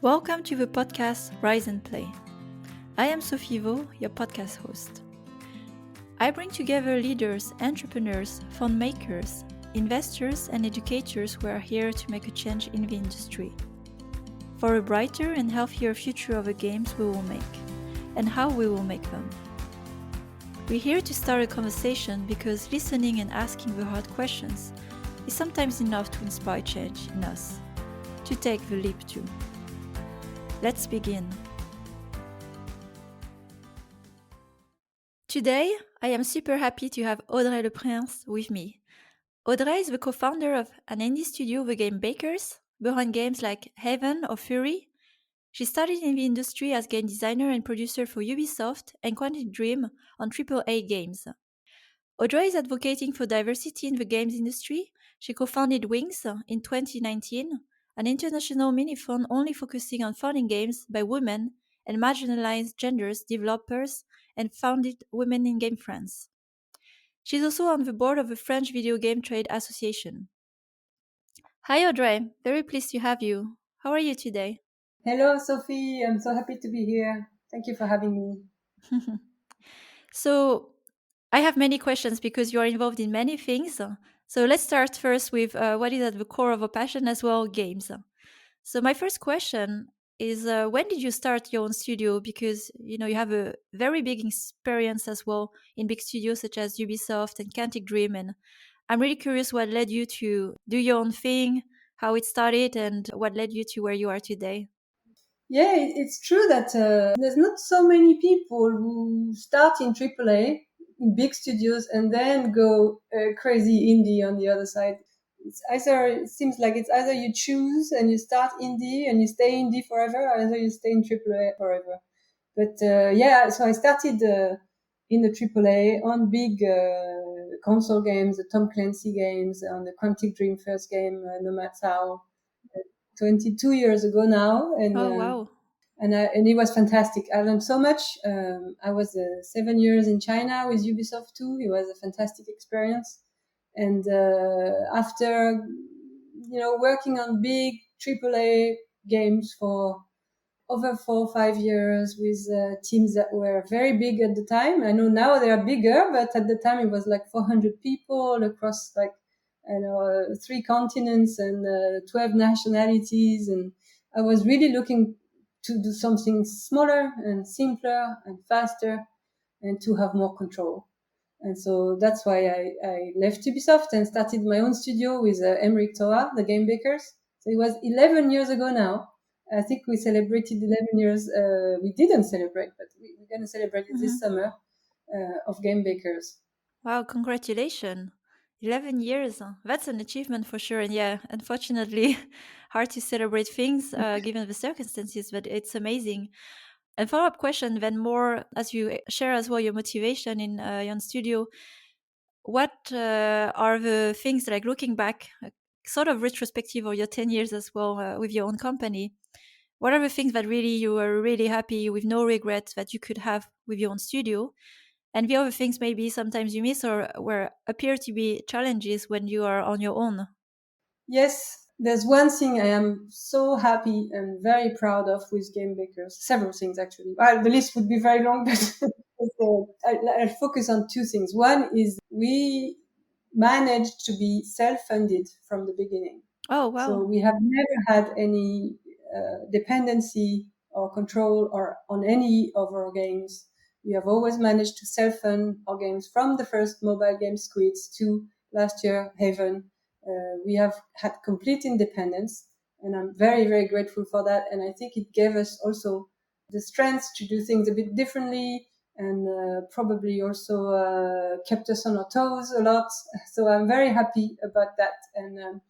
Welcome to the podcast Rise and Play. I am Sophie Vaux, your podcast host. I bring together leaders, entrepreneurs, fund makers, investors, and educators who are here to make a change in the industry for a brighter and healthier future of the games we will make and how we will make them. We're here to start a conversation because listening and asking the hard questions is sometimes enough to inspire change in us, to take the leap too. Let's begin. Today, I am super happy to have Audrey Leprince with me. Audrey is the co-founder of an indie studio, The Game Bakers, behind games like Haven or Furi. She started in the industry as game designer and producer for Ubisoft and Quantic Dream on AAA games. Audrey is advocating for diversity in the games industry. She co-founded WINGS in 2019, an international mini-fund only focusing on funding games by women and marginalised genders developers and founded Women in Game France. She's also on the board of the French Video Game Trade Association. Hi Audrey, very pleased to have you. How are you today? Hello, Sophie. I'm so happy to be here. Thank you for having me. So, I have many questions because you are involved in many things. So let's start first with what is at the core of a passion as well, games. So my first question is when did you start your own studio? Because you have a very big experience as well in big studios such as Ubisoft and Quantic Dream, and I'm really curious what led you to do your own thing, how it started, and what led you to where you are today. Yeah, it's true that there's not so many people who start in AAA, in big studios, and then go crazy indie on the other side. It seems like it's either you choose and you start indie and you stay indie forever, or either you stay in AAA forever. But so I started in the AAA on big console games, the Tom Clancy games, on the Quantic Dream first game, Nomad's How, 22 years ago now, Oh wow. and it was fantastic. I learned so much. I was 7 years in China with Ubisoft too. It was a fantastic experience. And after working on big AAA games for over 4 or 5 years with teams that were very big at the time. I know now they are bigger, but at the time it was like 400 people across like 3 continents and 12 nationalities, and I was really looking to do something smaller and simpler and faster and to have more control. And so that's why I left Ubisoft and started my own studio with Emmerich Toa, the Game Bakers. So it was 11 years ago now. I think we celebrated 11 years. We didn't celebrate, but we're going to celebrate it this summer of Game Bakers. Wow, congratulations. 11 years. That's an achievement for sure. And yeah, unfortunately, hard to celebrate things given the circumstances, but it's amazing. And follow-up question then, more as you share as well your motivation in your own studio, what are the things, like looking back, sort of retrospective of your 10 years as well with your own company, what are the things that really you were really happy with, no regrets, that you could have with your own studio? And the other things maybe sometimes you miss or where appear to be challenges when you are on your own. Yes, there's one thing I am so happy and very proud of with Game Bakers. Several things, actually. Well, the list would be very long, but I'll focus on 2 things. One is we managed to be self-funded from the beginning. Oh, So wow. we have never had any dependency or control or on any of our games. We have always managed to self-fund our games from the first mobile game Squids to last year Haven. We have had complete independence, and I'm very, very grateful for that. And I think it gave us also the strength to do things a bit differently, and probably also kept us on our toes a lot. So I'm very happy about that. And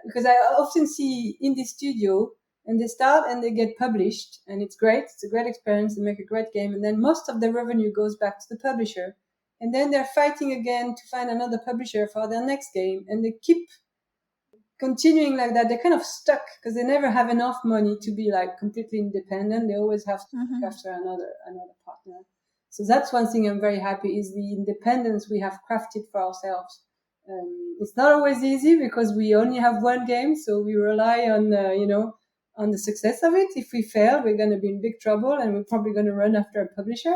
because I often see indie studio and they start and they get published, and it's great. It's a great experience. They make a great game, and then most of the revenue goes back to the publisher, and then they're fighting again to find another publisher for their next game, and they keep continuing like that. They're kind of stuck because they never have enough money to be like completely independent. They always have to look after another partner. So that's one thing I'm very happy is the independence we have crafted for ourselves. It's not always easy because we only have one game, so we rely on on the success of it. If we fail, we're going to be in big trouble, and we're probably going to run after a publisher.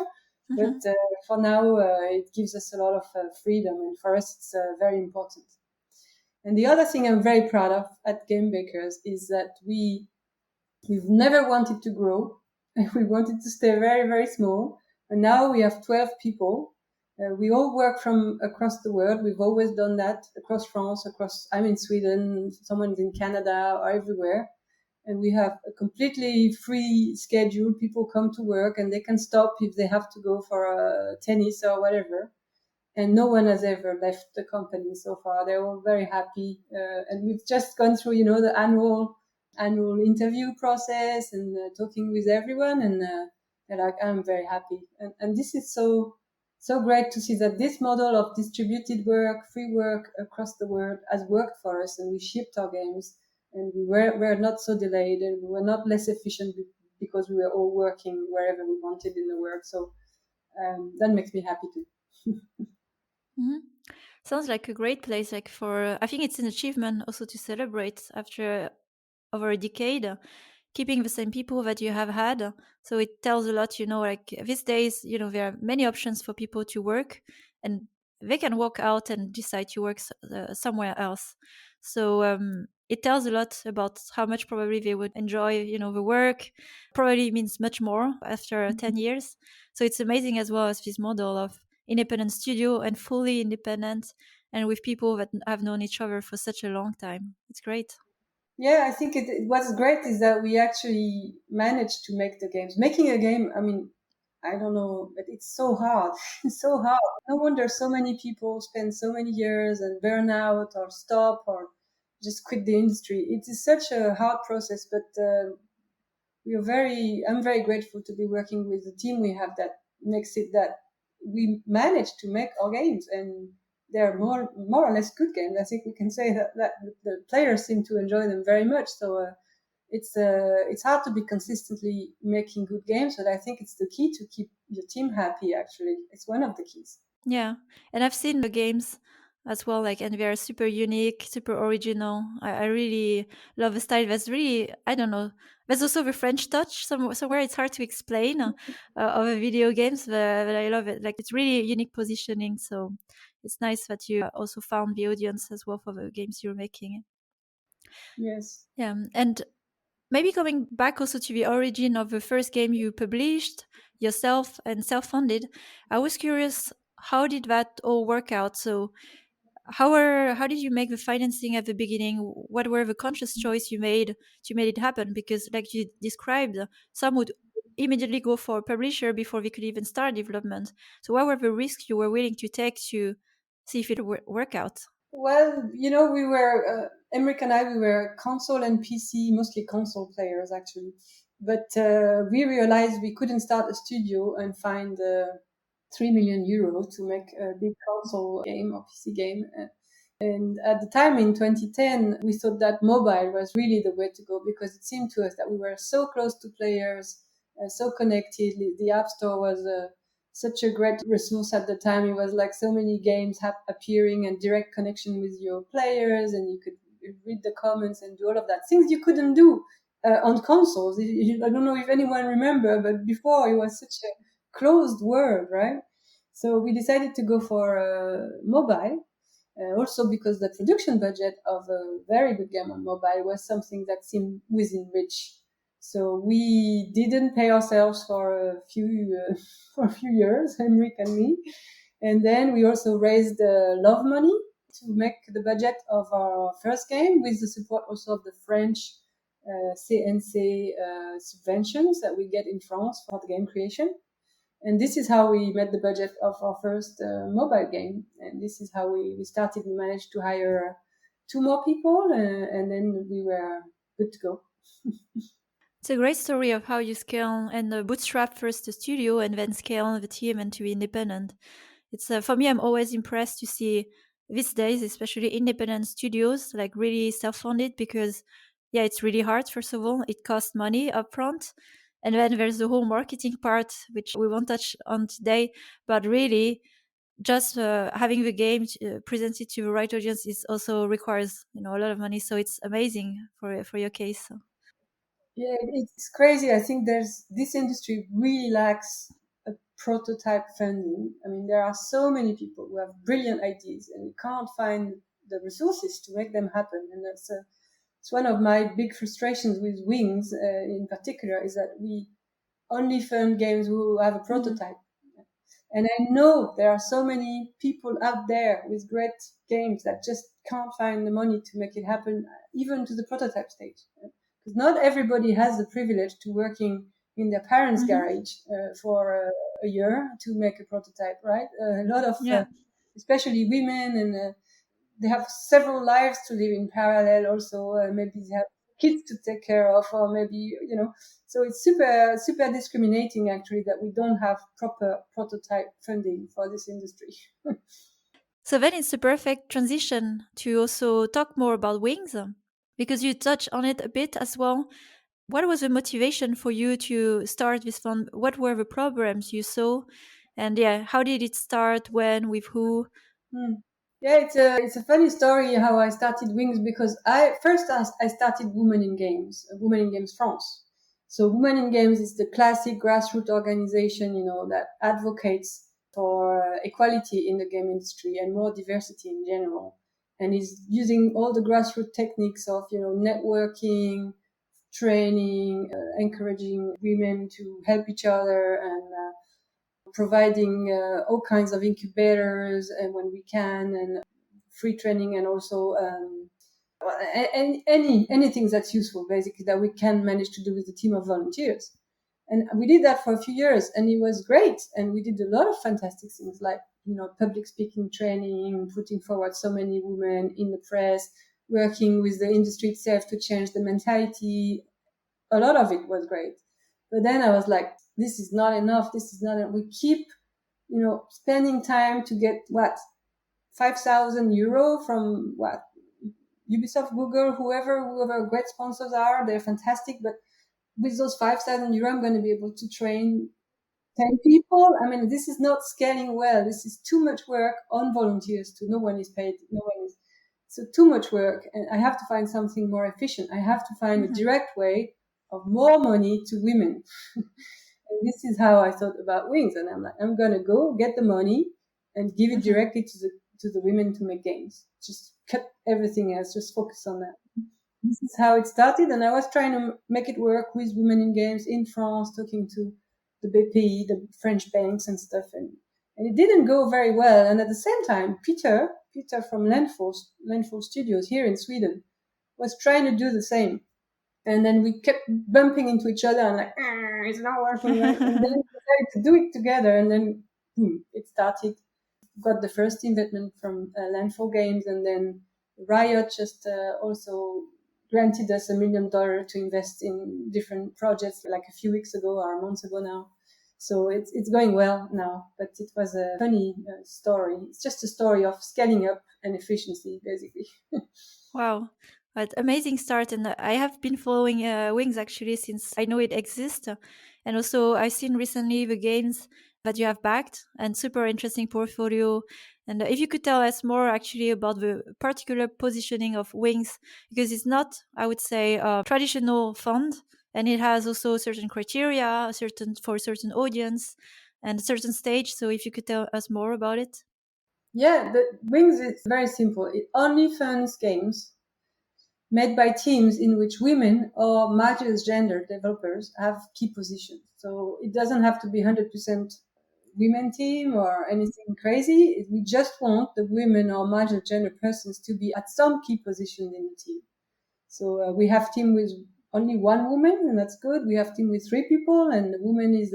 But for now, it gives us a lot of freedom, and for us, it's very important. And the other thing I'm very proud of at Game Bakers is that we've never wanted to grow. We wanted to stay very, very small. And now we have 12 people. We all work from across the world. We've always done that across France, I'm in Sweden, someone's in Canada or everywhere. And we have a completely free schedule. People come to work and they can stop if they have to go for a tennis or whatever. And no one has ever left the company so far. They're all very happy. And we've just gone through, the annual interview process and talking with everyone. And they're like, I'm very happy. And this is so great to see that this model of distributed work, free work across the world has worked for us, and we shipped our games, and we're not so delayed, and we were not less efficient because we were all working wherever we wanted in the world. So that makes me happy too. Mm-hmm. Sounds like a great place. Like I think it's an achievement also to celebrate after over a decade, keeping the same people that you have had. So it tells a lot, like these days, there are many options for people to work, and they can walk out and decide to work somewhere else. So it tells a lot about how much probably they would enjoy, the work. Probably means much more after 10 years. So it's amazing as well as this model of independent studio and fully independent, and with people that have known each other for such a long time. It's great. Yeah, I think what's great is that we actually managed to make the games. Making a game, I mean, I don't know, but it's so hard. It's so hard. No wonder so many people spend so many years and burn out or stop or just quit the industry. It is such a hard process, but I'm very grateful to be working with the team we have that makes it that we managed to make our games, and they're more or less good games. I think we can say that the players seem to enjoy them very much. So it's hard to be consistently making good games, but I think it's the key to keep your team happy. Actually, it's one of the keys. Yeah, and I've seen the games as well, like, and they are super unique, super original. I really love the style. That's really, I don't know. There's also the French touch. Somewhere it's hard to explain of the video games, but I love it. Like, it's really unique positioning. So it's nice that you also found the audience as well for the games you're making. Yes. Yeah, and maybe coming back also to the origin of the first game you published yourself and self-funded, I was curious, how did that all work out? So how did you make the financing at the beginning? What were the conscious choice you made to make it happen? Because like you described, some would immediately go for a publisher before they could even start development. So what were the risks you were willing to take to see if it would work out? Well, we were Emmerich and I. We were console and PC, mostly console players actually. But we realized we couldn't start a studio and find 3 million euro to make a big console game or PC game. And at the time in 2010, we thought that mobile was really the way to go, because it seemed to us that we were so close to players, so connected. The App Store was such a great resource at the time. It was like so many games appearing and direct connection with your players, and you could read the comments and do all of that. Things you couldn't do on consoles. I don't know if anyone remember, but before it was such a closed world, right? So we decided to go for mobile. Also because the production budget of a very good game on mobile was something that seemed within reach. So we didn't pay ourselves for a few for a few years, Henrik and me, and then we also raised love money to make the budget of our first game, with the support also of the French CNC subventions that we get in France for the game creation. And this is how we met the budget of our first mobile game. And this is how we started. We managed to hire two more people, and then we were good to go. It's a great story of how you scale and bootstrap first the studio and then scale the team and to be independent. It's for me, I'm always impressed to see these days, especially independent studios, like really self-funded, because yeah, it's really hard. First of all, it costs money upfront, and then there's the whole marketing part, which we won't touch on today. But really, just having the game presented to the right audience is also requires a lot of money. So it's amazing for your case. Yeah, it's crazy. I think this industry really lacks a prototype funding. I mean, there are so many people who have brilliant ideas and we can't find the resources to make them happen. And it's one of my big frustrations with Wings in particular is that we only fund games who have a prototype. And I know there are so many people out there with great games that just can't find the money to make it happen, even to the prototype stage. Because not everybody has the privilege to working in their parents' garage for a year to make a prototype, right? A lot of, Yeah. especially women, and they have several lives to live in parallel. Also, maybe they have kids to take care of, or maybe so it's super discriminating actually that we don't have proper prototype funding for this industry. So then it's a perfect transition to also talk more about Wings, because you touch on it a bit as well. What was the motivation for you to start this fund? What were the problems you saw? And yeah, how did it start? When? With who? Hmm. Yeah, it's a funny story how I started Wings, because I started Women in Games France. So Women in Games is the classic grassroots organization, that advocates for equality in the game industry and more diversity in general, and is using all the grassroots techniques of networking, training, encouraging women to help each other, and providing all kinds of incubators and when we can, and free training, and also anything that's useful basically that we can manage to do with a team of volunteers. And we did that for a few years and it was great, and we did a lot of fantastic things like public speaking training, putting forward so many women in the press, working with the industry itself to change the mentality. A lot of it was great. But then I was like, this is not enough. This is not enough. We keep, spending time to get what, 5,000 euro from what, Ubisoft, Google, whoever great sponsors are. They're fantastic. But with those 5,000 euro, I'm going to be able to train 10 people. I mean, this is not scaling well. This is too much work on volunteers too. No one is paid. No one is. So too much work. And I have to find something more efficient. I have to find a direct way of more money to women. And this is how I thought about Wings. And I'm like, I'm going to go get the money and give it directly to the women to make games. Just cut everything else. Just focus on that. This is how it started, and I was trying to make it work with Women in Games in France, talking to the BPI, the French banks and stuff, and it didn't go very well. And at the same time, Peter from Landfall Studios here in Sweden was trying to do the same. And then we kept bumping into each other and like, it's not working right. And then we decided to do it together, and then boom, it started. Got the first investment from Landfall Games, and then Riot just also granted us $1 million to invest in different projects like a few weeks ago or months ago now. So it's going well now, but it was a funny story. It's just a story of scaling up and efficiency, basically. Wow. But amazing start. And I have been following Wings actually since I know it exists. And also, I've seen recently the games that you have backed and super interesting portfolio. And if you could tell us more actually about the particular positioning of Wings, because it's not, I would say, a traditional fund, and it has also certain criteria, for a certain audience and a certain stage. So if you could tell us more about it. Yeah, the Wings is very simple. It only funds games made by teams in which women or marginalized gender developers have key positions. So it doesn't have to be 100% women team or anything crazy. We just want the women or marginalized gender persons to be at some key position in the team. So we have team with only one woman, and that's good. We have team with 3 people, and the woman is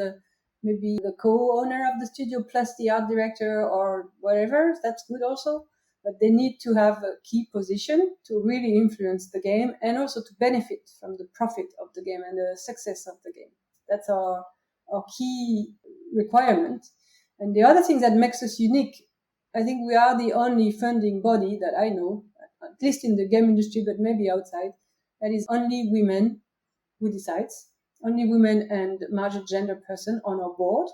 maybe the co-owner of the studio plus the art director or whatever. That's good also. But they need to have a key position to really influence the game and also to benefit from the profit of the game and the success of the game. That's our key requirement. And the other thing that makes us unique, I think we are the only funding body that I know, at least in the game industry, but maybe outside, that is only women who decides, only women and marginal gender person on our board.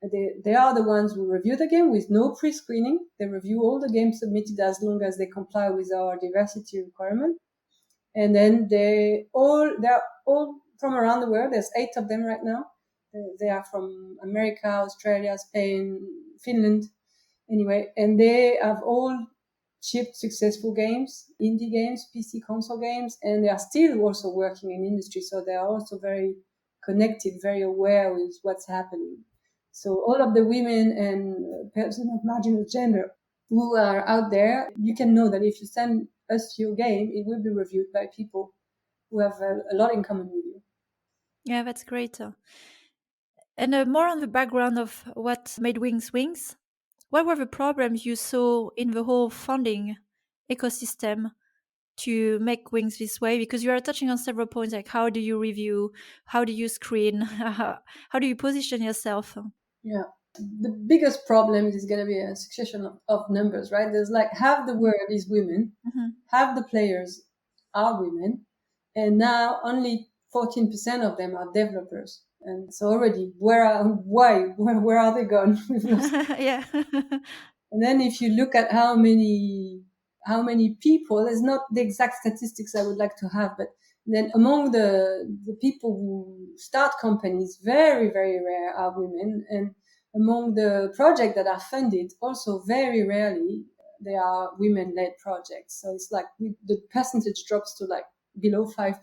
They are the ones who review the game with no pre-screening. They review all the games submitted as long as they comply with our diversity requirement. And then they're all from around the world. There's 8 of them right now. They are from America, Australia, Spain, Finland, anyway, and they have all shipped successful games, indie games, PC console games, and they are still also working in industry. So they are also very connected, very aware with what's happening. So all of the women and persons of marginal gender who are out there, you can know that if you send us your game, it will be reviewed by people who have a lot in common with you. Yeah, that's great. And more on the background of what made Wings Wings. What were the problems you saw in the whole funding ecosystem to make Wings this way? Because you are touching on several points, like how do you review, how do you screen, how do you position yourself? Yeah. The biggest problem is going to be a succession of numbers, right? There's like half the world is women, half the players are women, and now only 14% of them are developers. And so already, where are they gone? We've lost. Yeah. And then if you look at how many people, there's not the exact statistics I would like to have, but then among the people who start companies, very, very rare are women. And among the projects that are funded, also very rarely, they are women-led projects. So it's like the percentage drops to like below 5%.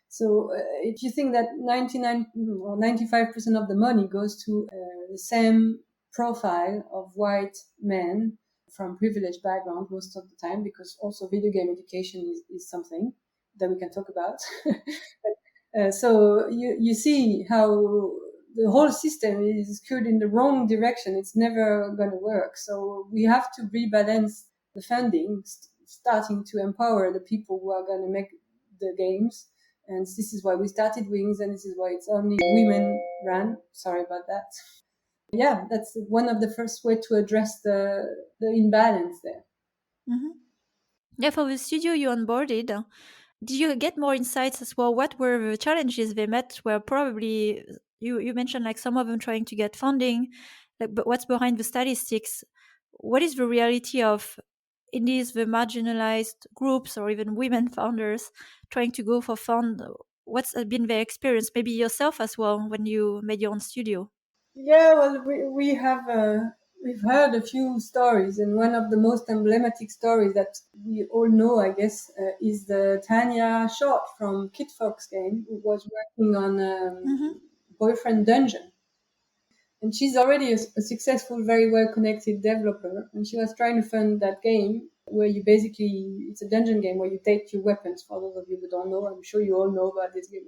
So if you think that 99 or 95% of the money goes to the same profile of white men from privileged background most of the time, because also video game education is something that we can talk about. So you see how the whole system is skewed in the wrong direction. It's never going to work. So we have to rebalance the funding, starting to empower the people who are going to make the games. And this is why we started Wings, and this is why it's only women run. Sorry about that. Yeah, that's one of the first way to address the imbalance there. Mm-hmm. Yeah, for the studio you onboarded, did you get more insights as well? What were the challenges they met? Were probably you mentioned like some of them trying to get funding, like, but what's behind the statistics? What is the reality of indies, the marginalized groups, or even women founders trying to go for fund? What's been their experience? Maybe yourself as well when you made your own studio. Yeah, well, we've heard a few stories, and one of the most emblematic stories that we all know, I guess, is the Tanya short from Kid Fox game, who was working on Mm-hmm. Boyfriend Dungeon. And she's already a successful, very well connected developer. And she was trying to fund that game where you basically, it's a dungeon game where you take your weapons. For those of you who don't know, I'm sure you all know about this game.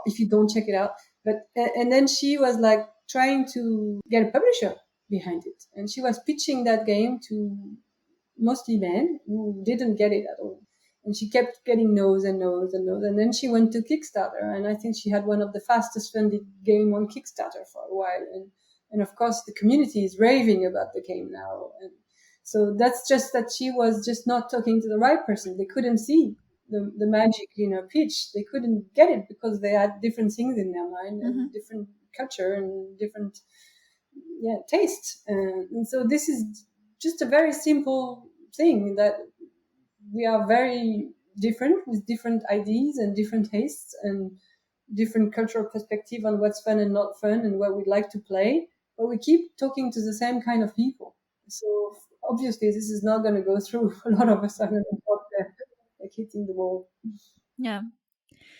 If you don't, check it out. But, and then she was like trying to get a publisher behind it. And she was pitching that game to mostly men who didn't get it at all. And she kept getting no's and no's and no's. And then she went to Kickstarter. And I think she had one of the fastest funded game on Kickstarter for a while. And of course, the community is raving about the game now. And so that's just that she was just not talking to the right person. They couldn't see the magic in her pitch. They couldn't get it because they had different things in their mind and different culture and different taste. And so this is just a very simple thing that we are very different with different ideas and different tastes and different cultural perspective on what's fun and not fun and what we'd like to play, but we keep talking to the same kind of people. So obviously this is not going to go through. A lot of us are going to talk there, like hitting the wall. Yeah.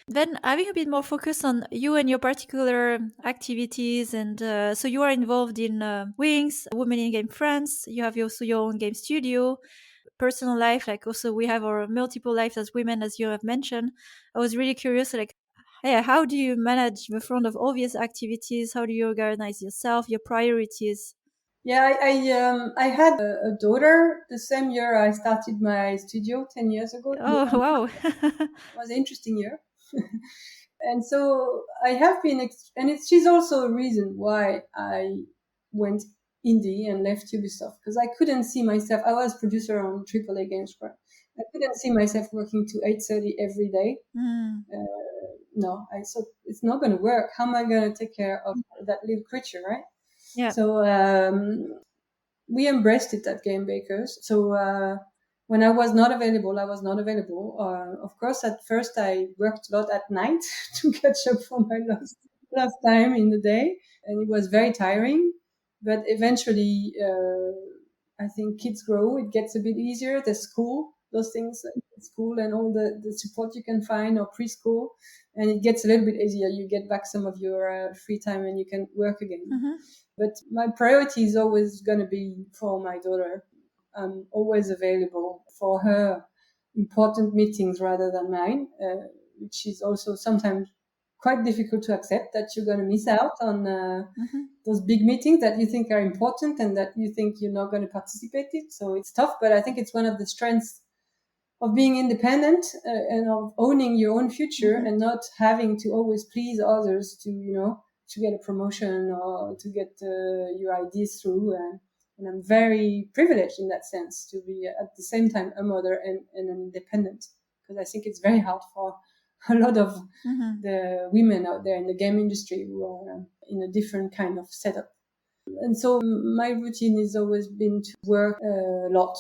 Then having a bit more focus on you and your particular activities, and so you are involved in Wings, Women in Game France. You have also your own game studio, personal life. Like also we have our multiple lives as women, as you have mentioned. I was really curious, like, yeah, how do you manage the front of all these activities? How do you organize yourself, your priorities? Yeah, I had a daughter the same year I started my studio 10 years ago. Oh, wow. It was an interesting year. And so I have been, she's also a reason why I went indie and left Ubisoft, because I couldn't see myself. I was producer on AAA games, right? I couldn't see myself working to 8:30 every day. Mm. No, I thought it's not going to work. How am I going to take care of that little creature, right? Yeah. So we embraced it at Game Bakers. So when I was not available, I was not available. Of course, at first I worked a lot at night to catch up for my lost time in the day, and it was very tiring. But eventually, I think kids grow. It gets a bit easier. The school, those things, like school and all the support you can find, or preschool, and it gets a little bit easier. You get back some of your free time, and you can work again. Mm-hmm. But my priority is always going to be for my daughter. I'm always available for her important meetings rather than mine, which is also sometimes quite difficult to accept that you're going to miss out on Mm-hmm. those big meetings that you think are important and that you think you're not going to participate in. So it's tough, but I think it's one of the strengths of being independent and of owning your own future Mm-hmm. and not having to always please others to, to get a promotion or to get your ideas through. And I'm very privileged in that sense to be at the same time a mother and an independent, because I think it's very hard for a lot of Mm-hmm. the women out there in the game industry who are in a different kind of setup. And so my routine has always been to work a lot.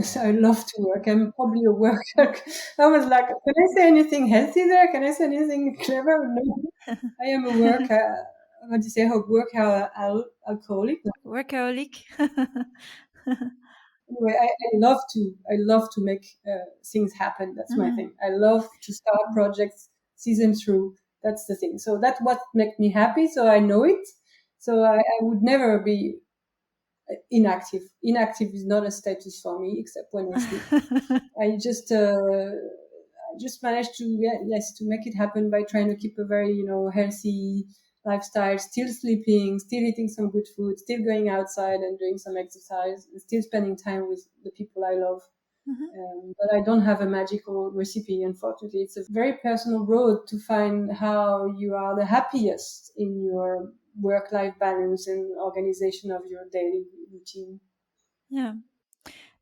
So I love to work. I'm probably a worker. I was like, can I say anything healthy there? Can I say anything clever? No, I am a worker. What do you say? Alcoholic. No. Workaholic. Anyway, I love to make things happen. That's my Mm-hmm. thing. I love to start projects, see them through. That's the thing. So that's what makes me happy. So I know it. So I would never be inactive. Inactive is not a status for me, except when I sleep. I just managed to, yes, to make it happen by trying to keep a very, healthy lifestyle, still sleeping, still eating some good food, still going outside and doing some exercise, and still spending time with the people I love. Mm-hmm. But I don't have a magical recipe, unfortunately. It's a very personal road to find how you are the happiest in your work-life balance and organization of your daily routine. Yeah.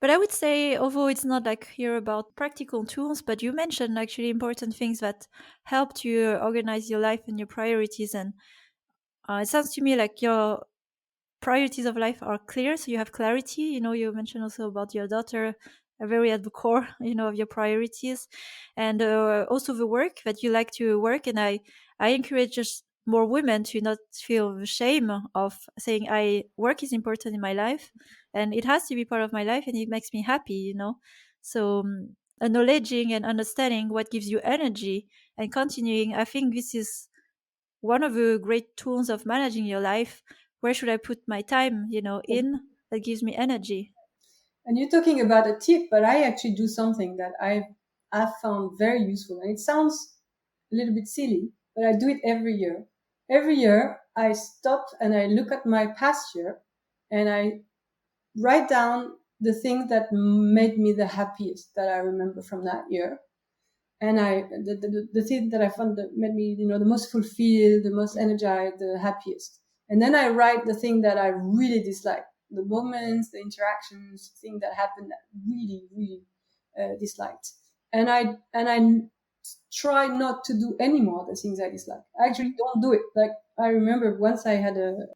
But I would say, although it's not like here about practical tools, but you mentioned actually important things that helped you organize your life and your priorities. And it sounds to me like your priorities of life are clear. So you have clarity. You mentioned also about your daughter, very at the core, of your priorities, and also the work that you like to work. And I encourage just more women to not feel the shame of saying I work is important in my life, and it has to be part of my life, and it makes me happy. So acknowledging and understanding what gives you energy and continuing. I think this is one of the great tools of managing your life. Where should I put my time, in that gives me energy? And you're talking about a tip, but I actually do something that I've found very useful. And it sounds a little bit silly, but I do it every year. Every year I stop and I look at my past year and I write down the thing that made me the happiest that I remember from that year. And the thing that I found that made me, the most fulfilled, the most energized, the happiest. And then I write the thing that I really dislike, the moments, the interactions, thing that happened that really, really disliked. And I try not to do any more the things I dislike. I actually don't do it. Like I remember once I had a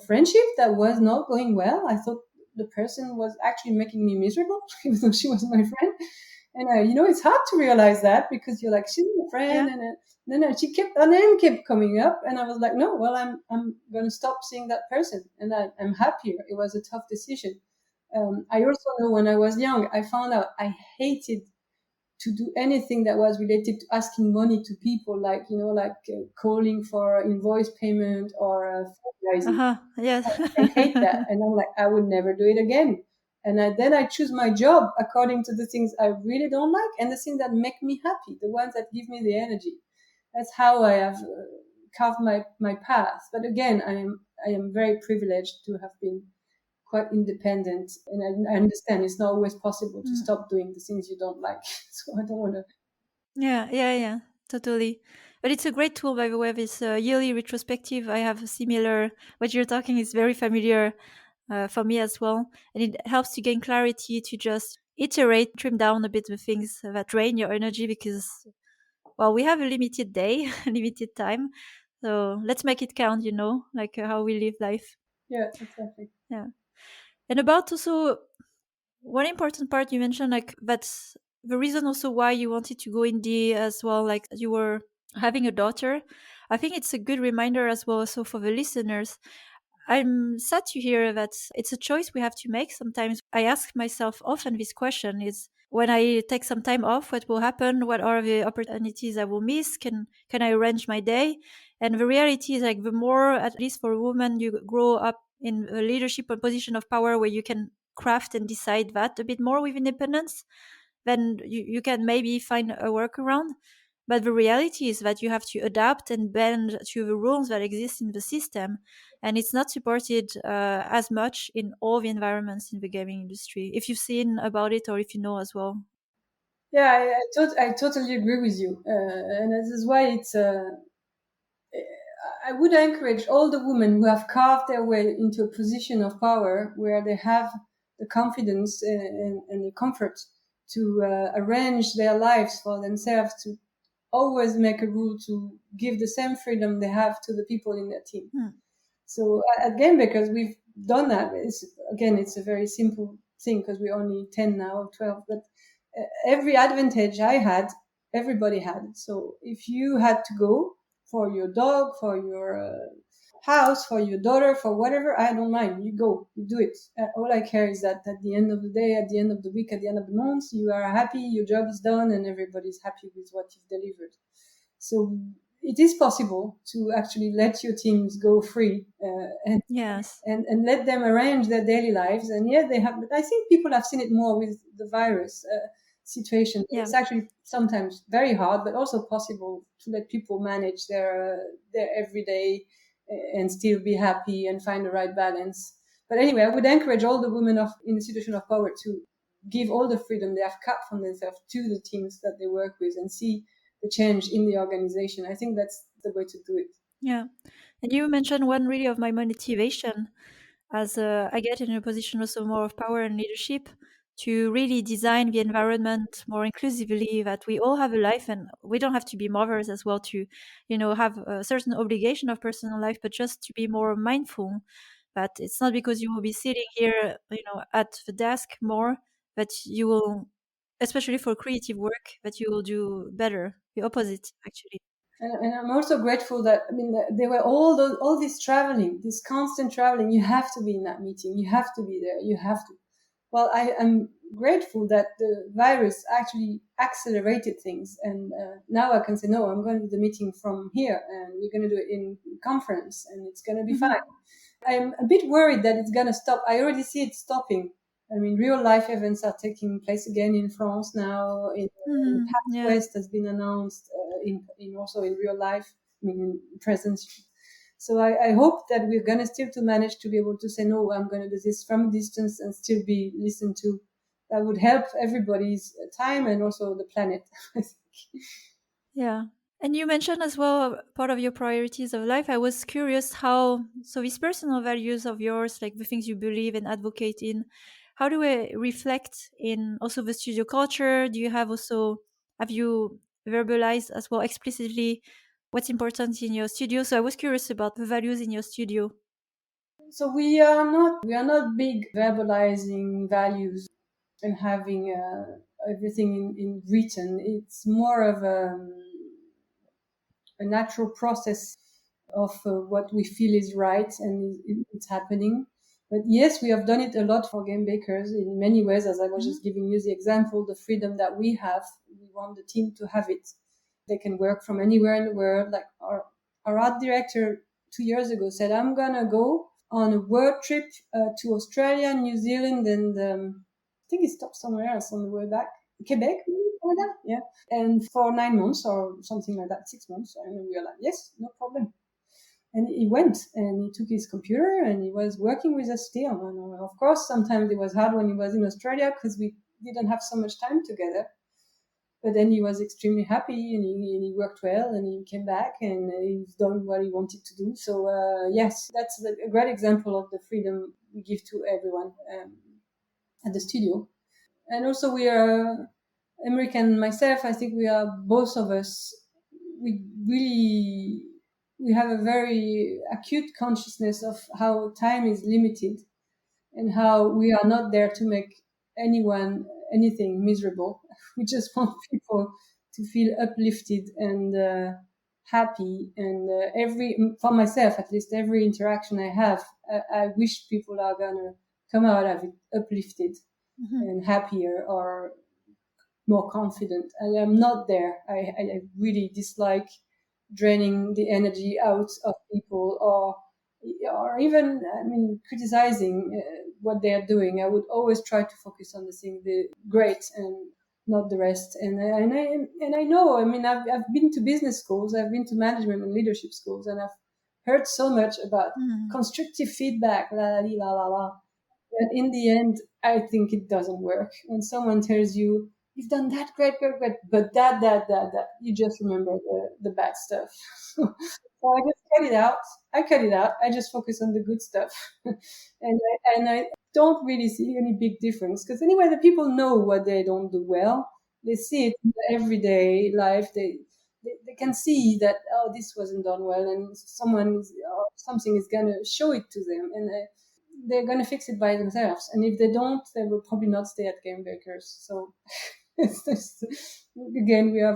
friendship that was not going well. I thought the person was actually making me miserable, even though she was my friend. And it's hard to realize that because you're like, she's my friend, Yeah. and then she kept her name kept coming up, and I was like, no, well, I'm gonna stop seeing that person, and I'm happier. It was a tough decision. I also know when I was young, I found out I hated to do anything that was related to asking money to people, like calling for invoice payment or fundraising. Uh-huh. Yes. I hate that. And I'm like, I would never do it again. And then I choose my job according to the things I really don't like and the things that make me happy, the ones that give me the energy. That's how I have carved my path. But again, I am very privileged to have been quite independent. And I understand it's not always possible to Mm. stop doing the things you don't like. So I don't want to. Yeah, yeah, yeah, totally. But it's a great tool, by the way, this yearly retrospective. I have a similar, what you're talking is very familiar for me as well. And it helps to gain clarity to just iterate, trim down a bit the things that drain your energy because, well, we have a limited day, limited time. So let's make it count, like how we live life. Yeah, exactly. Yeah. And about also One important part you mentioned, like that's the reason also why you wanted to go indie as well, like you were having a daughter. I think it's a good reminder as well, also for the listeners. I'm sad to hear that it's a choice we have to make sometimes. I ask myself often this question is when I take some time off, what will happen? What are the opportunities I will miss? Can I arrange my day? And the reality is like the more, at least for a woman, you grow up in a leadership or position of power where you can craft and decide that a bit more with independence, then you can maybe find a workaround. But the reality is that you have to adapt and bend to the rules that exist in the system. And it's not supported as much in all the environments in the gaming industry. If you've seen about it or if you know as well. Yeah, I totally agree with you, and this is why it's. I would encourage all the women who have carved their way into a position of power where they have the confidence and the comfort to arrange their lives for themselves, to always make a rule to give the same freedom they have to the people in their team. Hmm. So at Game Bakers, we've done that. It's a very simple thing because we're only 10 now, 12, but every advantage I had, everybody had. So if you had to go for your dog, for your house, for your daughter, for whatever, I don't mind. You go, you do it. All I care is that at the end of the day, at the end of the week, at the end of the month, you are happy, your job is done, and everybody's happy with what you've delivered. So it is possible to actually let your teams go free Yes. and let them arrange their daily lives. And yeah, they have, but I think people have seen it more with the virus situation. Yeah. It's actually sometimes very hard, but also possible to let people manage their everyday and still be happy and find the right balance. But anyway, I would encourage all the women in the situation of power to give all the freedom they have cut from themselves to the teams that they work with and see the change in the organization. I think that's the way to do it. Yeah. And you mentioned one really of my motivation as I get in a position also more of power and leadership to really design the environment more inclusively, that we all have a life and we don't have to be mothers as well to, have a certain obligation of personal life, but just to be more mindful that it's not because you will be sitting here, at the desk more, that you will, especially for creative work, that you will do better. The opposite, actually. And I'm also grateful that there were all this traveling, this constant traveling. You have to be in that meeting. You have to be there. You have to. Well, I am grateful that the virus actually accelerated things, and now I can say no. I'm going to the meeting from here, and we're going to do it in conference, and it's going to be Hmm. fine. I'm a bit worried that it's going to stop. I already see it stopping. I mean, real life events are taking place again in France now. In the Hmm. Path Yeah. West has been announced in also in real life. I mean, in presence. So I hope that we're going to still to manage to be able to say no. I'm going to do this from a distance and still be listened to. That would help everybody's time and also the planet. I think. Yeah. And you mentioned as well part of your priorities of life. I was curious how, so these personal values of yours, like the things you believe and advocate in, how do they reflect in also the studio culture? Do you have also, have you verbalized as well explicitly what's important in your studio? So I was curious about the values in your studio. So we are not big verbalizing values and having everything in written. It's more of a natural process of what we feel is right and it's happening. But yes, we have done it a lot for game bakers in many ways. As I was Hmm. just giving you the example, the freedom that we have, we want the team to have it. They can work from anywhere in the world. Like our art director 2 years ago said, I'm going to go on a world trip to Australia, New Zealand, and I think he stopped somewhere else on the way back. Quebec, maybe, Canada? Yeah. And for 9 months or something like that, 6 months. And we were like, yes, no problem. And he went and he took his computer and he was working with us still. And of course, sometimes it was hard when he was in Australia because we didn't have so much time together. But then he was extremely happy and he worked well and he came back and he's done what he wanted to do. So, yes, that's a great example of the freedom we give to everyone at the studio. And also we are American and myself. I think we are both of us. We really we have a very acute consciousness of how time is limited and how we are not there to make anyone anything miserable. We just want people to feel uplifted and happy. And for myself at least, every interaction I have, I wish people are gonna come out of it uplifted and happier or more confident. And I'm not there. I really dislike draining the energy out of people, or even, I mean, criticizing what they are doing. I would always try to focus on the thing the great and not the rest. And I know, I mean, I've been to business schools, I've been to management and leadership schools, and I've heard so much about constructive feedback, la la la la la. But in the end, I think it doesn't work. When someone tells you, you've done that, great, great, great, but that, you just remember the bad stuff. So I just cut it out. I cut it out. I just focus on the good stuff. And I don't really see any big difference. Because anyway, the people know what they don't do well. They see it in the everyday life. They can see that, oh, this wasn't done well, and something is going to show it to them. And they're going to fix it by themselves. And if they don't, they will probably not stay at Game Bakers. So again, we are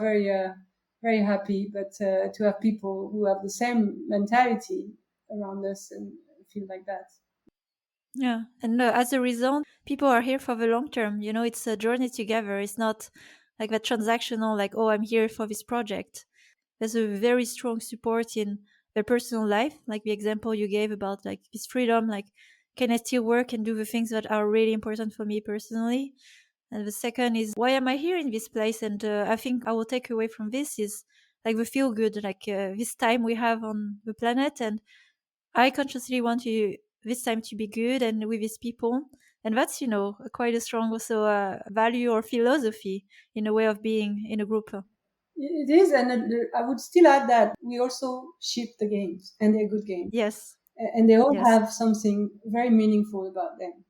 very happy, but to have people who have the same mentality around us and feel like that. Yeah. And as a result, people are here for the long term. You know, it's a journey together. It's not like that transactional, like, oh, I'm here for this project. There's a very strong support in their personal life, like the example you gave about like this freedom, like, can I still work and do the things that are really important for me personally? And the second is, why am I here in this place? And I think I will take away from this is like the feel good, like this time we have on the planet. And I consciously want to this time to be good and with these people. And that's, you know, quite a strong also value or philosophy in a way of being in a group. It is, and I would still add that we also ship the games, and they're good games, Yes. and they all Yes. have something very meaningful about them.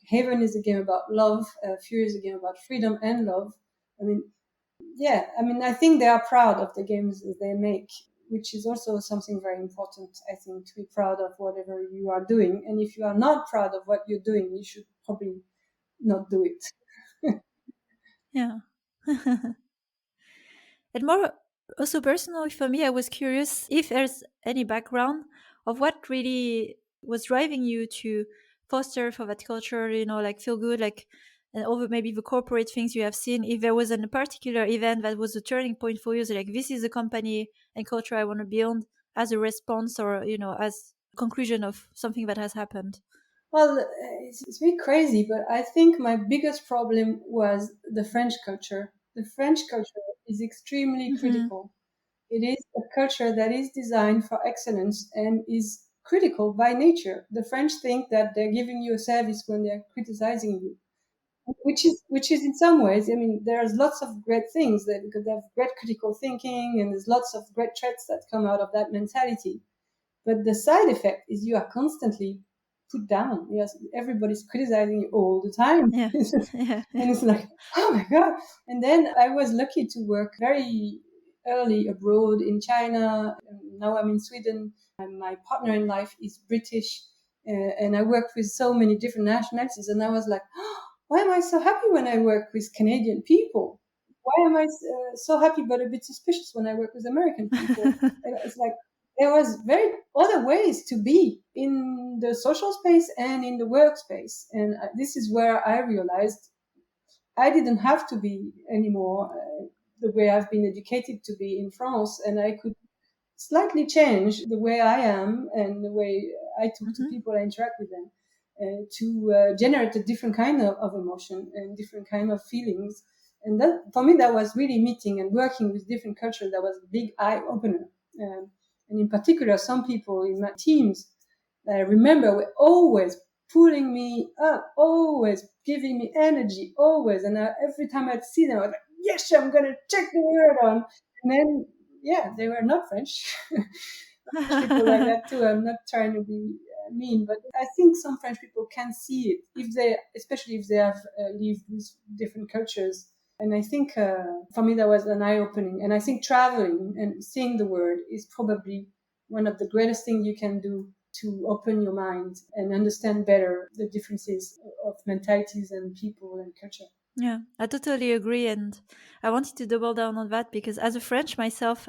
Haven is a game about love. Furi is a game about freedom and love. I mean, yeah, I mean, I think they are proud of the games that they make, which is also something very important, I think, to be proud of whatever you are doing. And if you are not proud of what you're doing, you should probably not do it. Yeah. And more also personally for me, I was curious if there's any background of what really was driving you to foster for that culture, you know, like feel good, like, and over maybe the corporate things you have seen, if there was a particular event that was a turning point for you, so like this is a company and culture I want to build as a response or, you know, as a conclusion of something that has happened. Well, it's really crazy, but I think my biggest problem was the French culture. The French culture is extremely Mm-hmm. critical. It is a culture that is designed for excellence and is critical by nature. The French think that they're giving you a service when they're criticizing you, which is in some ways, I mean, there's lots of great things that because they have great critical thinking, and there's lots of great traits that come out of that mentality. But the side effect is you are constantly put down. Yes, everybody's criticizing you all the time. Yeah. Yeah. And it's like, oh my God. And then I was lucky to work very early abroad in China. And now I'm in Sweden. And my partner in life is British. And I worked with so many different nationalities. And I was like, oh, why am I so happy when I work with Canadian people? Why am I so happy but a bit suspicious when I work with American people? And it's like, there was very other ways to be in the social space and in the workspace. And this is where I realized I didn't have to be anymore the way I've been educated to be in France. And I could slightly change the way I am and the way I talk to Mm-hmm. people, I interact with them, to generate a different kind of emotion and different kind of feelings. And that, for me, that was really meeting and working with different cultures. That was a big eye opener. And in particular, some people in my teams that I remember were always pulling me up, always giving me energy, always. And every time I'd see them, I was like, yes, I'm going to check the word on. And then, yeah, they were not French. French people like that too. I'm not trying to be mean, but I think some French people can see it if they, especially if they have lived with different cultures. And I think for me that was an eye opening. And I think traveling and seeing the world is probably one of the greatest things you can do to open your mind and understand better the differences of mentalities and people and culture. Yeah, I totally agree. And I wanted to double down on that because as a French myself,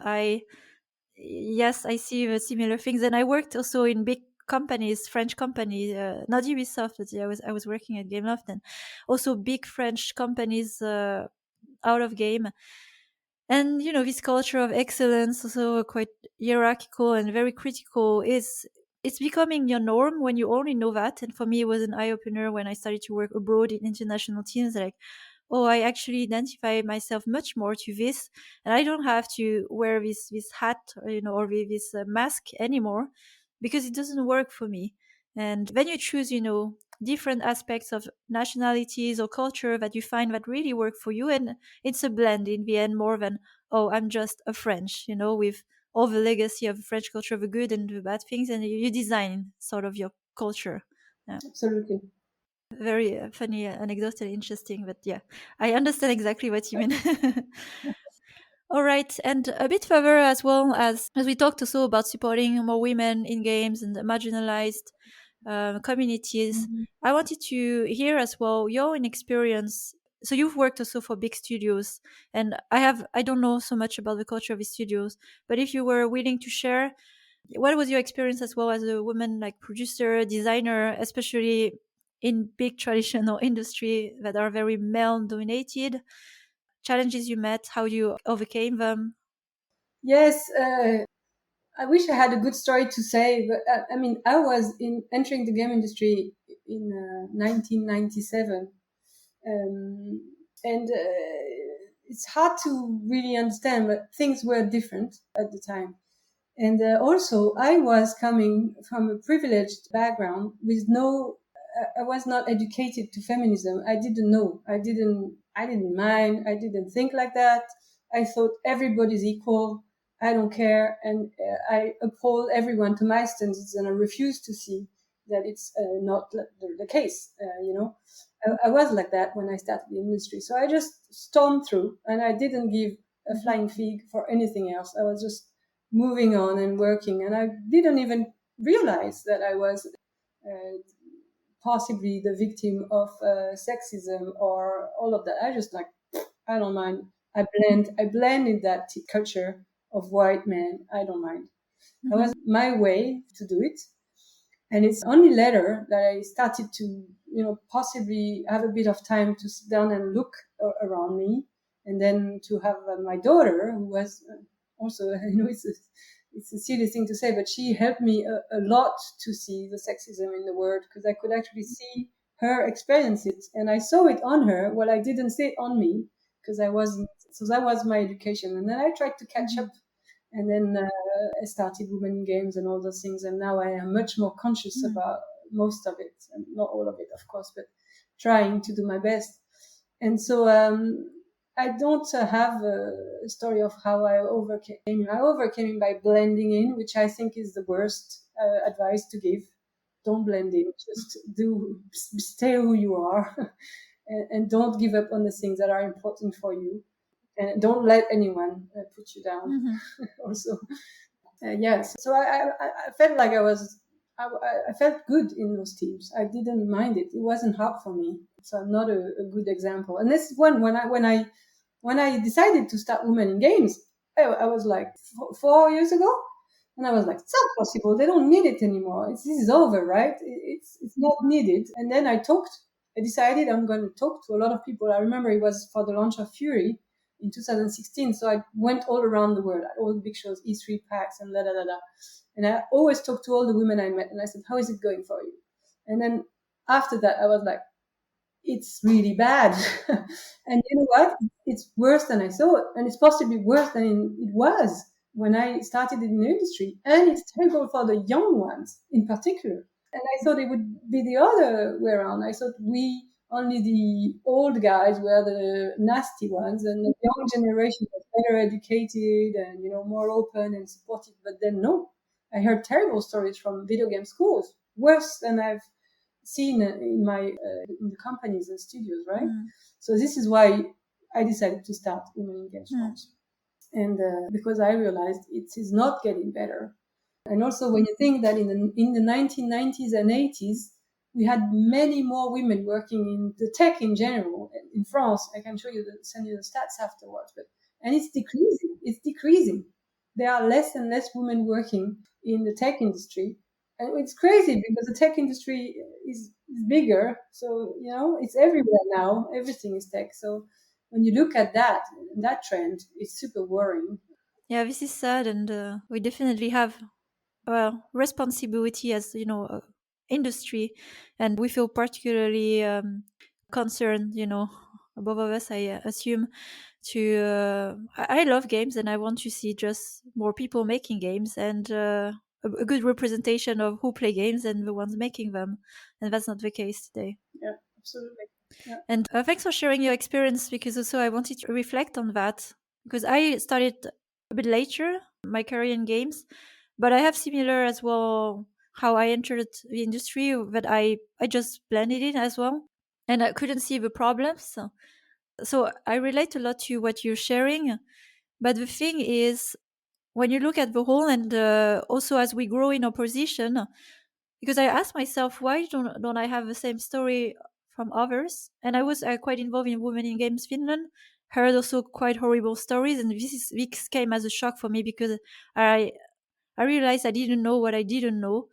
yes, I see similar things. And I worked also in big companies, French companies, not Ubisoft, but I was working at Gameloft, and also big French companies out of game. And this culture of excellence, also quite hierarchical and very critical, is it's becoming your norm when you only know that. And for me, it was an eye opener when I started to work abroad in international teams. Like, oh, I actually identify myself much more to this, and I don't have to wear this hat, or this mask anymore, because it doesn't work for me. And when you choose, different aspects of nationalities or culture that you find that really work for you, and it's a blend in the end more than, oh, I'm just a French, with all the legacy of French culture, the good and the bad things, and you design sort of your culture. Yeah. Absolutely. Very funny anecdote and interesting, but yeah, I understand exactly what you mean. All right, and a bit further as well, as we talked also about supporting more women in games and the marginalized communities. Mhm. I wanted to hear as well your own experience. So you've worked also for big studios, and I don't know so much about the culture of the studios, but if you were willing to share, what was your experience as well as a woman, like producer, designer, especially in big traditional industry that are very male dominated? Challenges you met, how you overcame them? Yes, I wish I had a good story to say, but I mean, I was entering the game industry in 1997, and it's hard to really understand, but things were different at the time. And also, I was coming from a privileged background with no. I was not educated to feminism. I didn't know. I didn't. I didn't mind. I didn't think like that. I thought everybody's equal. I don't care, and I uphold everyone to my standards, and I refuse to see that it's not the case. I was like that when I started the industry. So I just stormed through, and I didn't give a flying fig for anything else. I was just moving on and working. And I didn't even realize that I was uh, possibly the victim of sexism or all of that. I just like, I don't mind. I blend in that culture of white men. I don't mind. That Mhm. was my way to do it. And it's only later that I started to, possibly have a bit of time to sit down and look around me, and then to have my daughter, who was also, it's a silly thing to say, but she helped me a lot to see the sexism in the world, because I could actually see her experience it, and I saw it on her. Well, I didn't see it on me because I wasn't. So that was my education, and then I tried to catch up, and then I started Women in Games and all those things, and now I am much more conscious about most of it, and not all of it, of course, but trying to do my best. And so I don't have a story of how I overcame it. I overcame it by blending in, which I think is the worst advice to give. Don't blend in, just stay who you are, and don't give up on the things that are important for you, and don't let anyone put you down. Mhm. Also, yes. So I felt like I felt good in those teams. I didn't mind it. It wasn't hard for me. So I'm not a good example. And this one, when I decided to start Women in Games, I was like 4 years ago, and I was like, it's not possible. They don't need it anymore. This is over, right? It's not needed. And then I decided I'm going to talk to a lot of people. I remember it was for the launch of Furi in 2016. So I went all around the world at all the big shows, E3, PAX, and da da da da. And I always talked to all the women I met, and I said, "How is it going for you?" And then after that, I was like, "It's really bad." And you know what? It's worse than I thought, and it's possibly worse than it was when I started in the industry. And it's terrible for the young ones in particular. And I thought it would be the other way around. I thought only the old guys were the nasty ones, and the young generation was better educated and more open and supportive. But then no, I heard terrible stories from video game schools, worse than I've seen in the companies and studios, right? Mm. So this is why I decided to start Women in Games Mm. France, and because I realized it is not getting better. And also when you think that in the 1990s and 80s, we had many more women working in the tech in general. In France, I can send you the stats afterwards, and it's decreasing. It's decreasing. There are less and less women working in the tech industry. And it's crazy because the tech industry is bigger. So, it's everywhere now. Everything is tech. So when you look at that trend, it's super worrying. Yeah, this is sad, and we definitely have responsibility as industry, and we feel particularly concerned. Both of us, I assume, to. I love games, and I want to see just more people making games, and a good representation of who play games and the ones making them, and that's not the case today. Yeah, absolutely. Yeah. And thanks for sharing your experience, because also I wanted to reflect on that, because I started a bit later my career in games, but I have similar as well how I entered the industry, that I just blended in as well, and I couldn't see the problems. So I relate a lot to what you're sharing. But the thing is, when you look at the whole, and also as we grow in our position, because I asked myself, why don't I have the same story from others? And I was quite involved in Women in Games Finland, heard also quite horrible stories, and this came as a shock for me, because I realized I didn't know what I didn't know.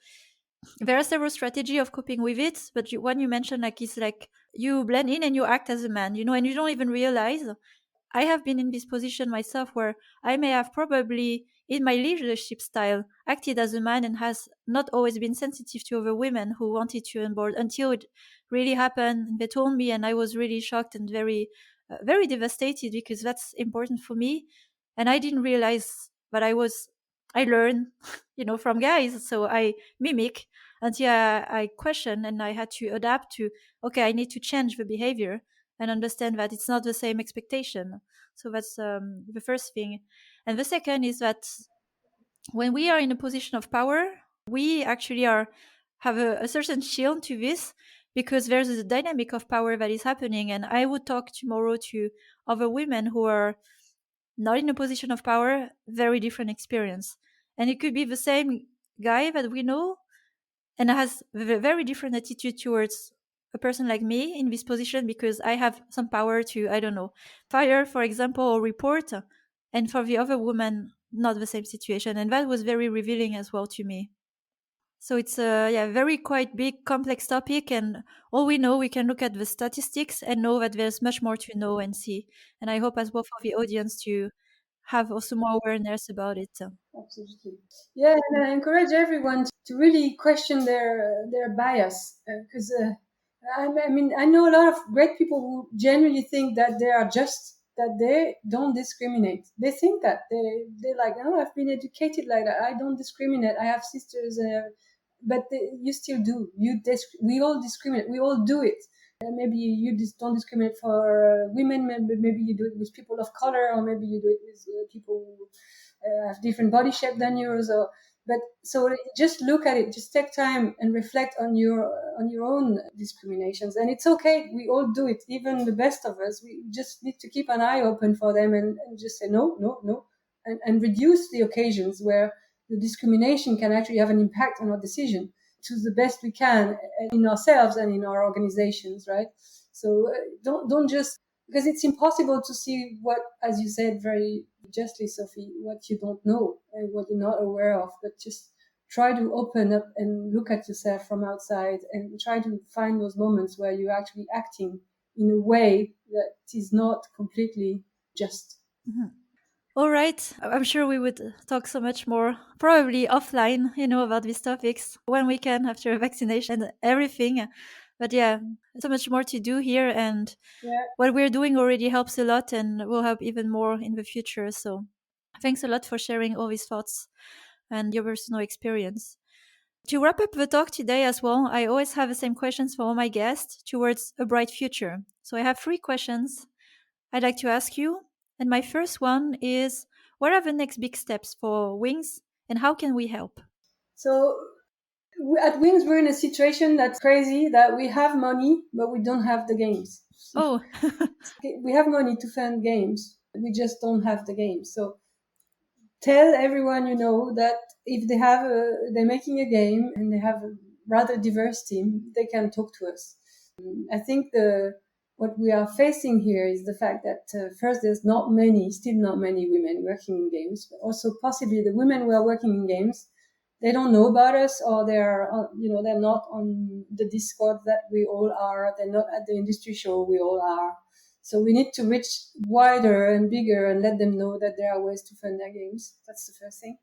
There are several strategies of coping with it, but one you mentioned, like, is like you blend in and you act as a man, and you don't even realize. I have been in this position myself, where I may have probably, in my leadership style, acted as a man and has not always been sensitive to other women who wanted to onboard, until it really happened. And they told me, and I was really shocked and very, very devastated, because that's important for me. And I didn't realize, but I learned, from guys. So I mimic until I question, and I had to adapt to, okay, I need to change the behavior and understand that it's not the same expectation. So that's the first thing. And the second is that when we are in a position of power, we actually have a certain shield to this, because there's a dynamic of power that is happening. And I would talk tomorrow to other women who are not in a position of power, very different experience. And it could be the same guy that we know, and has a very different attitude towards a person like me in this position, because I have some power to, I don't know, fire, for example, or report, and for the other woman, not the same situation. And that was very revealing as well to me. So it's a very quite big, complex topic, and all we know, we can look at the statistics and know that there's much more to know and see. And I hope as well for the audience to have also more awareness about it. Absolutely. Yeah, and I encourage everyone to really question their bias, because I know a lot of great people who genuinely think that they are just, that they don't discriminate. They think that they're like, oh, I've been educated like that. I don't discriminate. I have sisters, but you still do. We all discriminate. We all do it. Maybe you just don't discriminate for women. Maybe you do it with people of color, or maybe you do it with people who have different body shape than yours. But so just look at it. Just take time and reflect on your own discriminations. And it's okay. We all do it. Even the best of us. We just need to keep an eye open for them, and just say no, no, no, and reduce the occasions where the discrimination can actually have an impact on our decision, to the best we can in ourselves and in our organizations, right? So don't just, because it's impossible to see what, as you said very justly, Sophie, what you don't know and what you're not aware of, but just try to open up and look at yourself from outside, and try to find those moments where you're actually acting in a way that is not completely just. Mhm. All right. I'm sure we would talk so much more, probably offline, about these topics when we can, after vaccination and everything. But yeah, so much more to do here. And Yeah. what we're doing already helps a lot, and will help even more in the future. So thanks a lot for sharing all these thoughts and your personal experience. To wrap up the talk today as well, I always have the same questions for all my guests towards a bright future. So I have 3 questions I'd like to ask you. And my first one is, what are the next big steps for Wings, and how can we help? So at Wings, we're in a situation that's crazy, that we have money, but we don't have the games. Oh, We have money to fund games. We just don't have the games. So tell everyone you know that if they're making a game and they have a rather diverse team, they can talk to us. I think what we are facing here is the fact that first, there's still not many women working in games, but also possibly the women who are working in games, they don't know about us, or they're not on the Discord that we all are. They're not at the industry show we all are. So we need to reach wider and bigger and let them know that there are ways to fund their games. That's the first thing.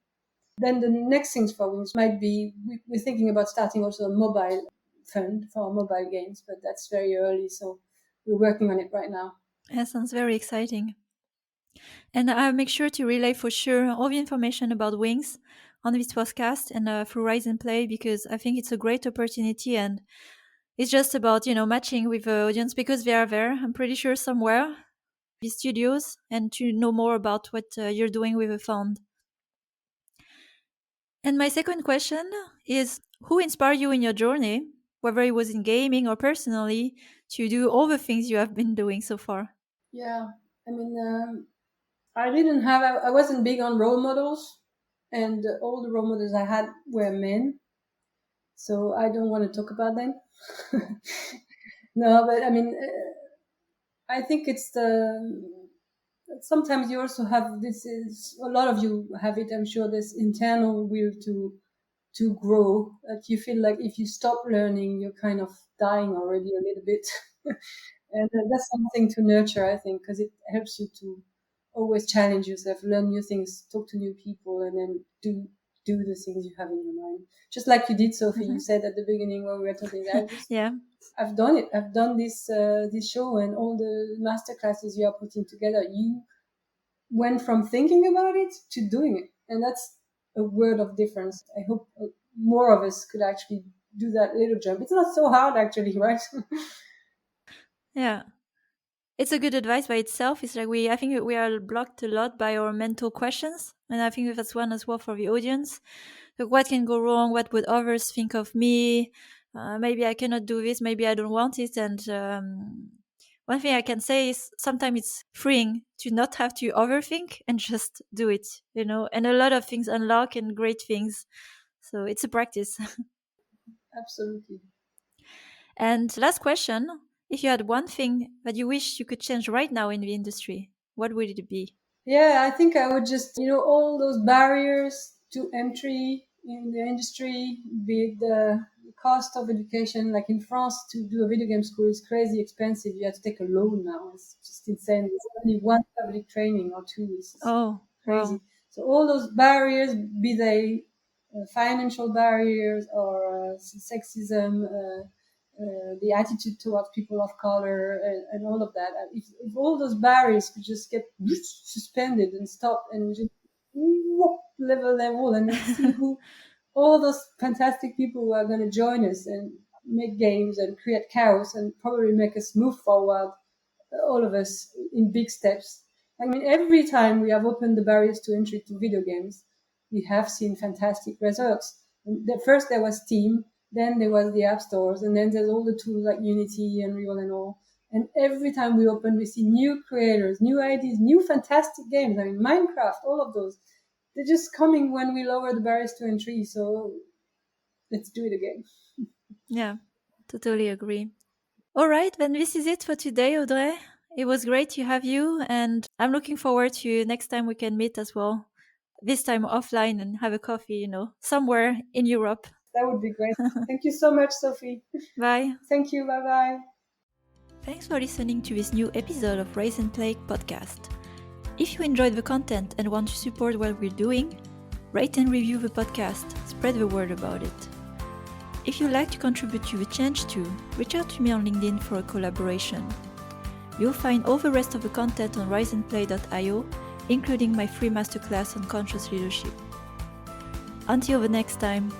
Then the next things for Wings might be, we're thinking about starting also a mobile fund for mobile games, but that's very early. So we're working on it right now. That sounds very exciting. And I'll make sure to relay for sure all the information about Wings on this podcast and through Rise and Play, because I think it's a great opportunity, and it's just about, matching with the audience because they are there, I'm pretty sure, somewhere, the studios, and to know more about what you're doing with the fund. And my second question is, who inspired you in your journey, whether it was in gaming or personally, to do all the things you have been doing so far? Yeah, I mean, I wasn't big on role models, and all the role models I had were men. So I don't want to talk about them. No, but I mean, I think sometimes you also have a lot of you have it, I'm sure, this internal will to grow, that you feel like if you stop learning, you're kind of dying already a little bit. And that's something to nurture, I think, because it helps you to always challenge yourself, learn new things, talk to new people, and then do the things you have in your mind. Just like you did, Sophie. You said at the beginning when we were talking, Yeah. I've done it. I've done this show and all the masterclasses you are putting together. You went from thinking about it to doing it, and that's a world of difference. I hope more of us could actually do that little jump. It's not so hard, actually, right? Yeah. It's a good advice by itself. It's like I think we are blocked a lot by our mental questions. And I think that's one as well for the audience. Like, what can go wrong? What would others think of me? Maybe I cannot do this. Maybe I don't want it. And one thing I can say is sometimes it's freeing to not have to overthink and just do it, and a lot of things unlock and great things. So it's a practice. Absolutely. And last question, if you had one thing that you wish you could change right now in the industry, what would it be? Yeah, I think I would just, all those barriers to entry in the industry, be it the cost of education. Like in France, to do a video game school is crazy expensive. You have to take a loan now. It's just insane. There's only one public training or two. It's Oh, crazy. wow. So all those barriers, be they financial barriers or sexism, the attitude towards people of color, and all of that. If all those barriers could just get suspended and stop and just level them all, and then see who all those fantastic people who are going to join us and make games and create chaos and probably make us move forward, all of us, in big steps. I mean, every time we have opened the barriers to entry to video games, we have seen fantastic results. First there was Steam, then there was the app stores, and then there's all the tools like Unity and Unreal and all. And every time we open, we see new creators, new ideas, new fantastic games. I mean, Minecraft, all of those. They're just coming when we lower the barriers to entry. So let's do it again. Yeah, totally agree. All right, then this is it for today, Audrey. It was great to have you, and I'm looking forward to next time we can meet as well. This time offline and have a coffee, somewhere in Europe. That would be great. Thank you so much, Sophie. Bye. Thank you. Bye-bye. Thanks for listening to this new episode of Rise and Play podcast. If you enjoyed the content and want to support what we're doing, rate and review the podcast, spread the word about it. If you'd like to contribute to the change too, reach out to me on LinkedIn for a collaboration. You'll find all the rest of the content on riseandplay.io, including my free masterclass on conscious leadership. Until the next time.